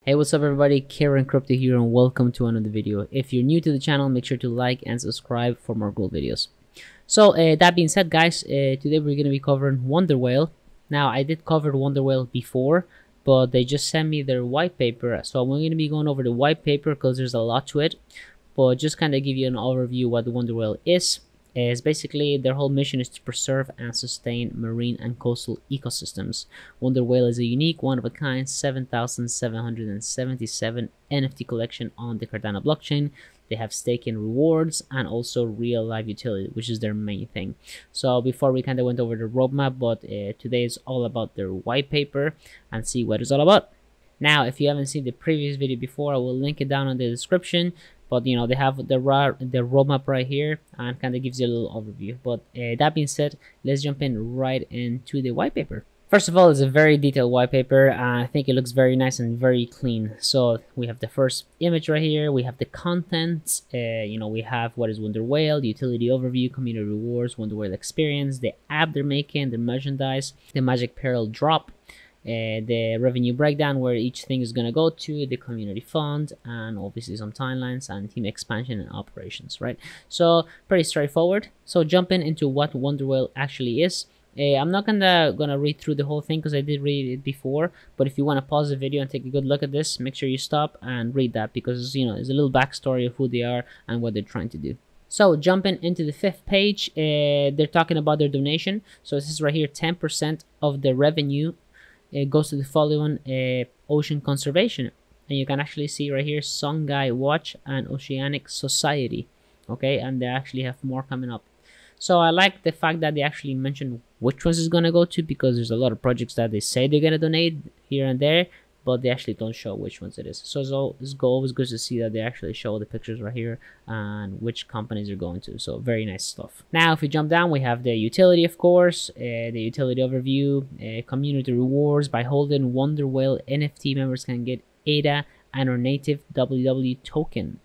Hey, what's up everybody, Karen Crypto here and welcome to another video. If you're new to the channel, make sure to like and subscribe for more cool videos. So that being said guys, today we're going to be covering WonderWhale. Now I did cover WonderWhale before, but they just sent me their white paper. So I'm going to be going over the white paper because there's a lot to it. But just kind of give you an overview what the WonderWhale is. Is basically their whole mission is to preserve and sustain marine and coastal ecosystems. WonderWhale is a unique, one-of-a-kind 7,777 NFT collection on the Cardano blockchain. They have staking rewards and also real life utility, which is their main thing. So before we kind of went over the roadmap, but today is all about their white paper and see what it's all about. Now, if you haven't seen the previous video before, I will link it down in the description. But you know, they have the roadmap right here and kind of gives you a little overview. But that being said, let's jump in right into the white paper. First of all, it's a very detailed white paper. I think it looks very nice and very clean. So we have the first image right here. We have the contents. You know, we have what is WonderWhale, the utility overview, community rewards, WonderWhale experience, the app they're making, the merchandise, the magic pearl drop. The revenue breakdown, where each thing is going to go to, the community fund, and obviously some timelines and team expansion and operations, right? So pretty straightforward. So jumping into what WonderWhale actually is. I'm not gonna read through the whole thing because I did read it before, but if you want to pause the video and take a good look at this, make sure you stop and read that, because you know, there's a little backstory of who they are and what they're trying to do. So jumping into the fifth page, they're talking about their donation. So this is right here, 10% of the revenue it goes to the following: ocean conservation, and you can actually see right here Songhai Watch and Oceanic Society. Okay, and they actually have more coming up. So I like the fact that they actually mentioned which ones is gonna go to, because there's a lot of projects that they say they're gonna donate here and there, but they actually don't show which ones it is. So it's always good to see that they actually show the pictures right here and which companies are going to. So very nice stuff. Now if we jump down, we have the utility, of course, the utility overview, community rewards. By holding WonderWhale NFT, members can get ADA and our native WW token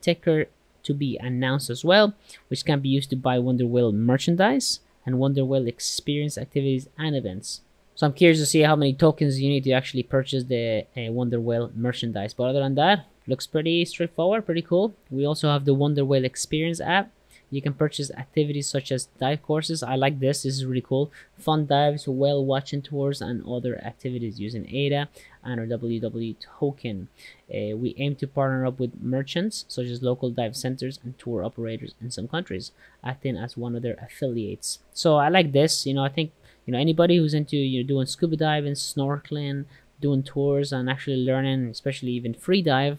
ticker to be announced as well, which can be used to buy WonderWhale merchandise and WonderWhale experience activities and events. So I'm curious to see how many tokens you need to actually purchase the WonderWhale merchandise. But other than that, looks pretty straightforward, pretty cool. We also have the WonderWhale experience app. You can purchase activities such as dive courses. I like this. This is really cool. Fun dives, whale watching tours, and other activities using ADA and our WW token. We aim to partner up with merchants such as local dive centers and tour operators in some countries, acting as one of their affiliates. So I like this. You know, I think, you know, anybody who's into doing scuba diving, snorkeling, doing tours, and actually learning, especially even free dive,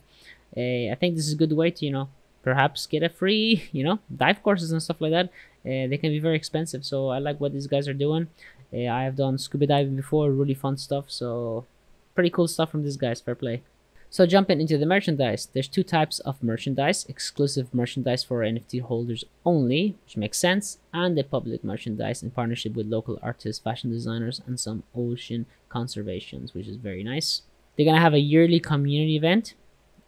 I think this is a good way to, you know, perhaps get a free, you know, dive courses and stuff like that. They can be very expensive, so I like what these guys are doing. I have done scuba diving before, really fun stuff, so pretty cool stuff from these guys. Fair play. So jumping into the merchandise, there's two types of merchandise: exclusive merchandise for NFT holders only, which makes sense, and the public merchandise in partnership with local artists, fashion designers, and some ocean conservations, which is very nice. They're gonna have a yearly community event.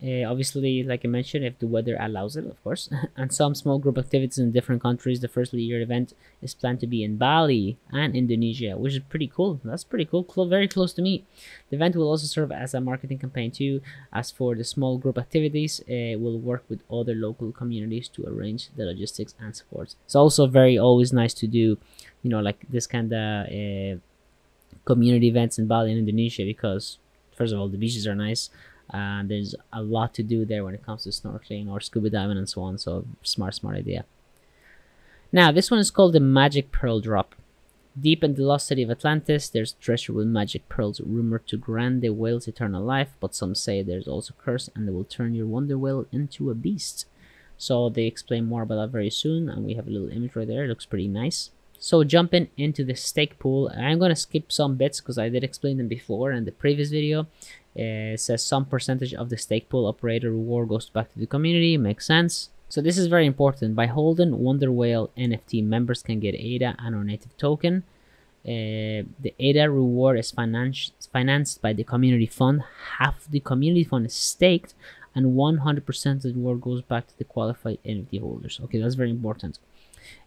Obviously, like I mentioned, if the weather allows it, of course, and some small group activities in different countries. The first year event is planned to be in Bali and Indonesia, which is pretty cool. That's pretty cool. Very close to me. The event will also serve as a marketing campaign too. As for the small group activities, we'll work with other local communities to arrange the logistics and support. It's also always nice to do, you know, like this kind of community events in Bali and Indonesia, because first of all, the beaches are nice. There's a lot to do there when it comes to snorkeling or scuba diving and so on. So smart idea. Now this one is called the Magic Pearl Drop. Deep in the lost city of Atlantis, there's treasure with magic pearls rumored to grant the whales eternal life, but some say there's also a curse and they will turn your WonderWhale into a beast. So they explain more about that very soon, and we have a little image right there. It looks pretty nice. So jumping into the stake pool, I'm going to skip some bits because I did explain them before in the previous video. It says some percentage of the stake pool operator reward goes back to the community. Makes sense. So this is very important. By holding WonderWhale NFT, members can get ADA and our native token. The ADA reward is financed by the community fund. Half the community fund is staked, and 100% of the reward goes back to the qualified NFT holders. Okay, that's very important.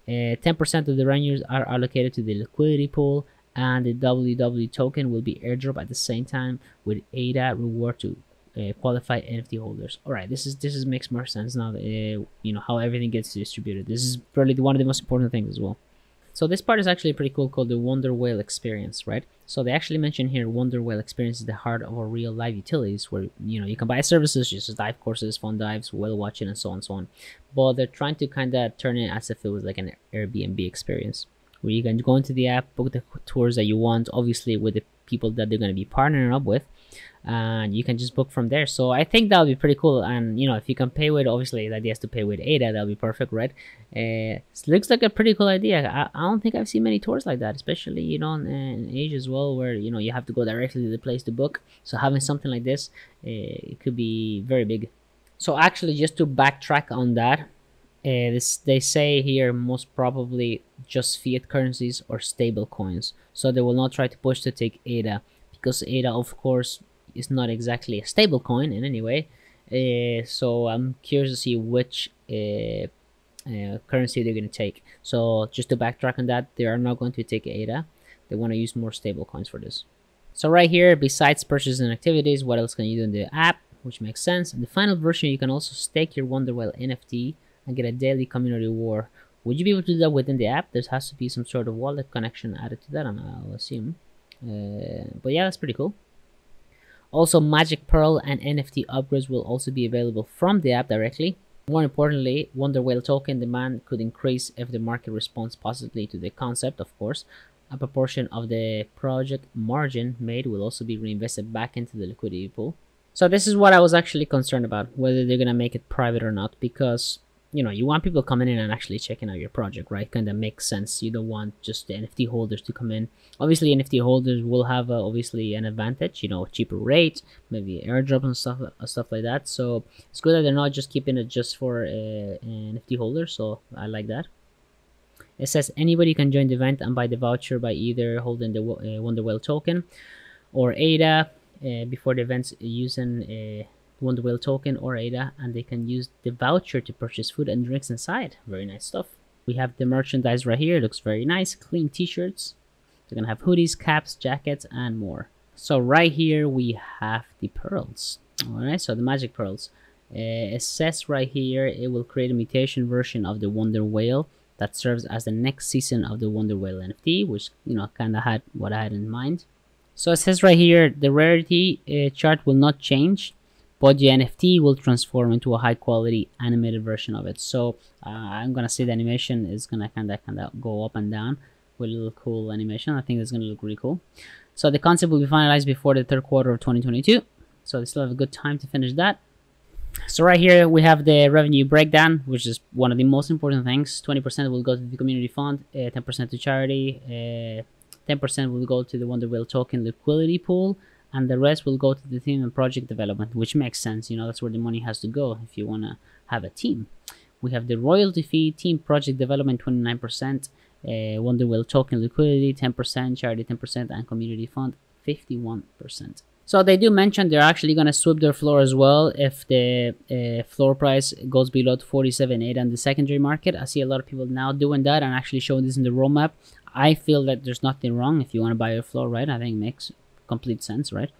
10% of the revenues are allocated to the liquidity pool, and the WW token will be airdrop at the same time with ADA reward to qualified NFT holders. All right, this is makes more sense now. You know how everything gets distributed. This is probably one of the most important things as well. So this part is actually pretty cool, called the WonderWhale experience, right? So they actually mention here WonderWhale experience is the heart of our real live utilities, where you can buy services, just dive courses, fun dives, whale watching, and so on and so on. But they're trying to kind of turn it as if it was like an Airbnb experience, where you can go into the app, book the tours that you want, obviously with the people that they're going to be partnering up with, and you can just book from there. So I think that'll be pretty cool. And if you can pay with, obviously the idea is to pay with ADA, that'll be perfect, right? It looks like a pretty cool idea. I don't think I've seen many tours like that, especially in Asia as well, where you have to go directly to the place to book. So having something like this, it could be very big. So actually, just to backtrack on that, they say here most probably just fiat currencies or stable coins. So they will not try to push to take ADA, because ADA, of course, is not exactly a stable coin in any way. So I'm curious to see which currency they're going to take. So just to backtrack on that, they are not going to take ADA. They want to use more stable coins for this. So right here, besides purchases and activities, what else can you do in the app, which makes sense. In the final version, you can also stake your WonderWhale NFT and get a daily community reward. Would you be able to do that within the app? There has to be some sort of wallet connection added to that, I'll assume. But yeah, that's pretty cool. Also, Magic Pearl and NFT upgrades will also be available from the app directly. More importantly, WonderWhale token demand could increase if the market responds positively to the concept, of course. A proportion of the project margin made will also be reinvested back into the liquidity pool. So this is what I was actually concerned about, whether they're going to make it private or not, because you want people coming in and actually checking out your project, right? Kind of makes sense. You don't want just the NFT holders to come in. Obviously, NFT holders will have obviously an advantage, cheaper rate, maybe airdrop and stuff like that. So it's good that they're not just keeping it just for NFT holders. So I like that. It says anybody can join the event and buy the voucher by either holding the WonderWhale token or ADA before the events using WonderWhale token or ADA, and they can use the voucher to purchase food and drinks inside. Very nice stuff. We have the merchandise right here. It looks very nice. Clean t-shirts. They're gonna have hoodies, caps, jackets, and more. So right here we have the pearls. All right, so the magic pearls. It says right here it will create a mutation version of the WonderWhale that serves as the next season of the WonderWhale NFT, which kind of had what I had in mind. So it says right here the rarity chart will not change, but the NFT will transform into a high quality animated version of it. So I'm gonna say the animation is gonna kind of go up and down with a little cool animation. I think it's gonna look really cool. So the concept will be finalized before the third quarter of 2022. So they still have a good time to finish that. So right here we have the revenue breakdown, which is one of the most important things. 20% will go to the community fund, 10% to charity, 10% will go to the WonderWhale token liquidity pool, and the rest will go to the team and project development, which makes sense. That's where the money has to go if you want to have a team. We have the royalty fee, team project development 29%, WonderWhale token liquidity 10%, charity 10%, and community fund 51%. So they do mention they're actually going to sweep their floor as well if the floor price goes below 47.8 on the secondary market. I see a lot of people now doing that and actually showing this in the roadmap. I feel that there's nothing wrong if you want to buy your floor, right? I think it makes complete sense, right?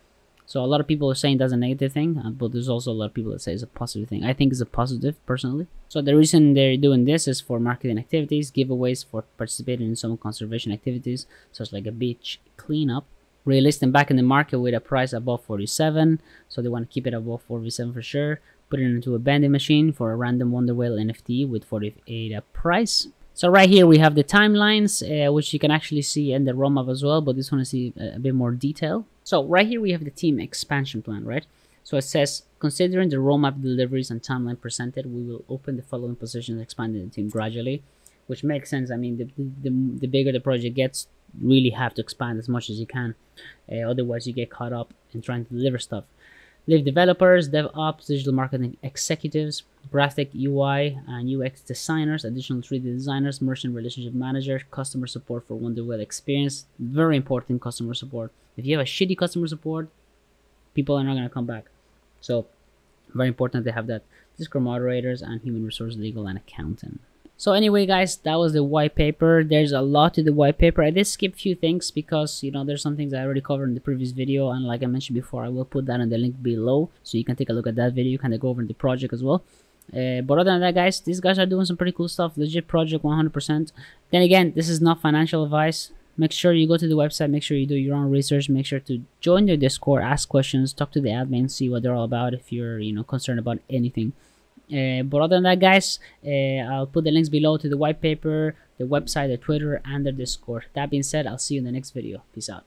So a lot of people are saying that's a negative thing, but there's also a lot of people that say it's a positive thing. I think it's a positive personally. So the reason they're doing this is for marketing activities, giveaways, for participating in some conservation activities, such like a beach cleanup. Relisting back in the market with a price above 47, so they want to keep it above 47 for sure. Put it into a vending machine for a random WonderWhale NFT with 48 a price. So right here we have the timelines, which you can actually see in the roadmap as well, but this one I see a bit more detail. So right here we have the team expansion plan, right? So it says, considering the roadmap deliveries and timeline presented, we will open the following positions, expanding the team gradually, which makes sense. I mean, the bigger the project gets, really have to expand as much as you can. Otherwise, you get caught up in trying to deliver stuff. Leave developers, DevOps, digital marketing executives, graphic UI and UX designers, additional 3D designers, merchant relationship manager, customer support for WonderWhale experience. Very important, customer support. If you have a shitty customer support, people are not going to come back. So very important they have that. Discord moderators and human resource, legal, and accountant. So anyway, guys, that was the white paper. There's a lot to the white paper. I did skip a few things because, you know, there's some things I already covered in the previous video, and like I mentioned before, I will put that in the link below so you can take a look at that video, kind of go over the project as well. But other than that, guys, these guys are doing some pretty cool stuff. Legit project, 100%. Then again, this is not financial advice. Make sure you go to the website, make sure you do your own research, make sure to join their Discord, ask questions, talk to the admin, see what they're all about if you're, you know, concerned about anything. But other than that, guys, I'll put the links below to the white paper, the website, the Twitter, and the Discord. That being said, I'll see you in the next video. Peace out.